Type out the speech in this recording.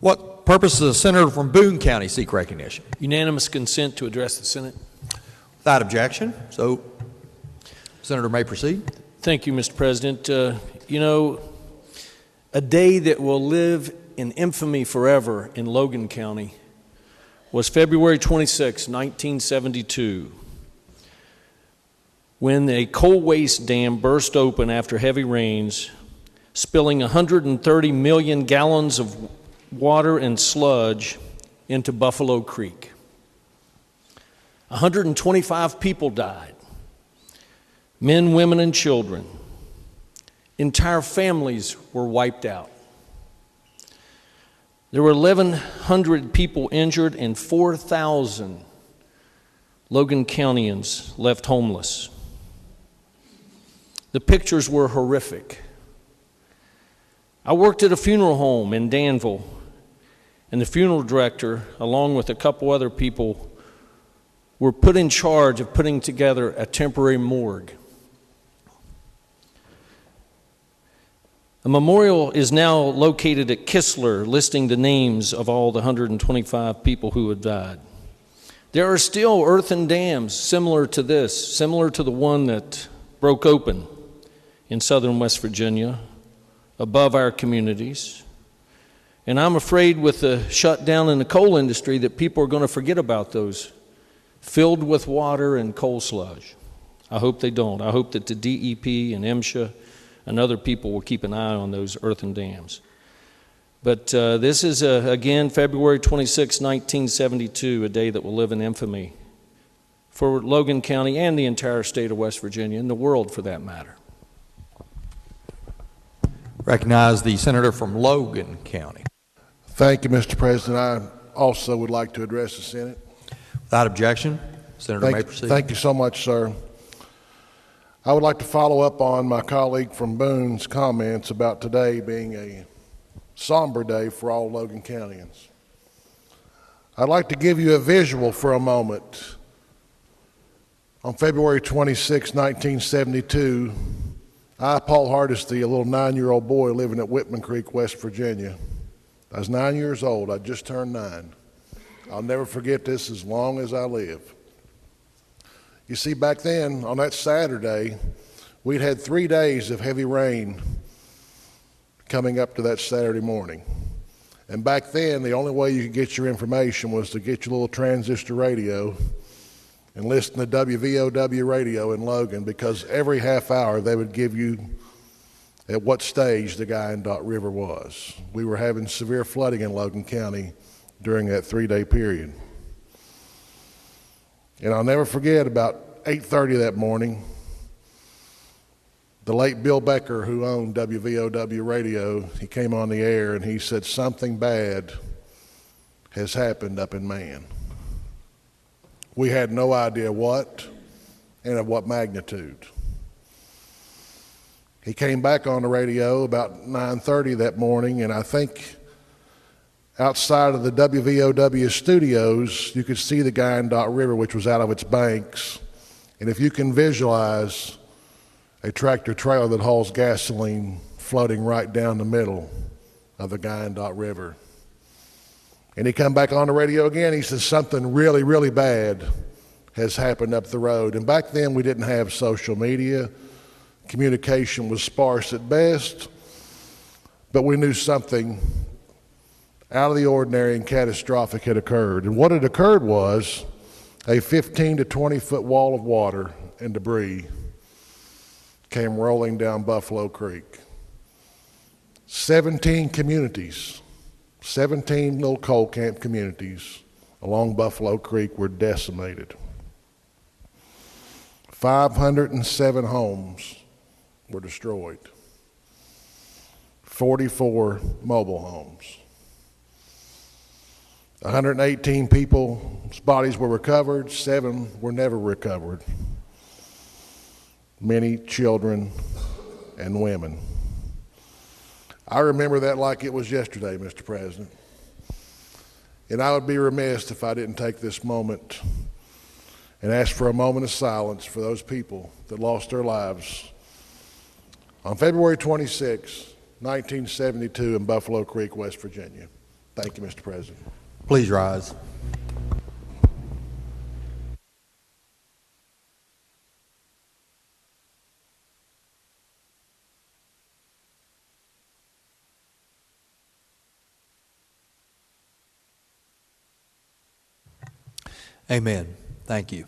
What purpose does the senator from Boone County seek recognition? Unanimous consent to address the Senate. Without objection, so Senator may proceed. Thank you, Mr. President. A day that will live in infamy forever in Logan County was February 26, 1972, when a coal waste dam burst open after heavy rains, spilling 130 million gallons of water and sludge into Buffalo Creek. 125 people died, men, women, and children. Entire families were wiped out. There were 1,100 people injured and 4,000 Logan Countyans left homeless. The pictures were horrific. I worked at a funeral home in Danville, and the funeral director, along with a couple other people, were put in charge of putting together a temporary morgue. A memorial is now located at Kistler, listing the names of all the 125 people who had died. There are still earthen dams similar to this, similar to the one that broke open in southern West Virginia, above our communities. And I'm afraid with the shutdown in the coal industry that people are going to forget about those, filled with water and coal sludge. I hope they don't. I hope that the DEP and MSHA and other people will keep an eye on those earthen dams. But this is, again, February 26, 1972, a day that will live in infamy for Logan County and the entire state of West Virginia, and the world for that matter. Recognize the senator from Logan County. Thank you, Mr. President. I also would like to address the Senate. Without objection, Senator may proceed. Thank you so much, sir. I would like to follow up on my colleague from Boone's comments about today being a somber day for all Logan Countyans. I'd like to give you a visual for a moment. On February 26, 1972, I, Paul Hardesty, a little 9-year-old boy living at Whitman Creek, West Virginia. I was 9 years old. I just turned 9. I'll never forget this as long as I live. You see, back then, on that Saturday, we'd had 3 days of heavy rain coming up to that Saturday morning. And back then, the only way you could get your information was to get your little transistor radio and listen to WVOW radio in Logan, because every half hour they would give you at what stage the Guyandotte River was. We were having severe flooding in Logan County during that 3-day period. And I'll never forget, about 8:30 that morning, the late Bill Becker, who owned WVOW radio, he came on the air and he said, "Something bad has happened up in Man." We had no idea what and of what magnitude. He came back on the radio about 9:30 that morning, and I think outside of the WVOW studios, you could see the Guyandotte River, which was out of its banks. And if you can visualize a tractor trailer that hauls gasoline floating right down the middle of the Guyandotte River. And he come back on the radio again, he says, "Something really, really bad has happened up the road." And back then we didn't have social media. Communication was sparse at best, but we knew something out of the ordinary and catastrophic had occurred. And what had occurred was a 15 to 20 foot wall of water and debris came rolling down Buffalo Creek. 17 communities, 17 little coal camp communities along Buffalo Creek were decimated. 507 homes were destroyed. 44 mobile homes. 118 people's bodies were recovered, 7 were never recovered. Many children and women. I remember that like it was yesterday, Mr. President. And I would be remiss if I didn't take this moment and ask for a moment of silence for those people that lost their lives on February 26, 1972 in Buffalo Creek, West Virginia. Thank you, Mr. President. Please rise. Amen. Thank you.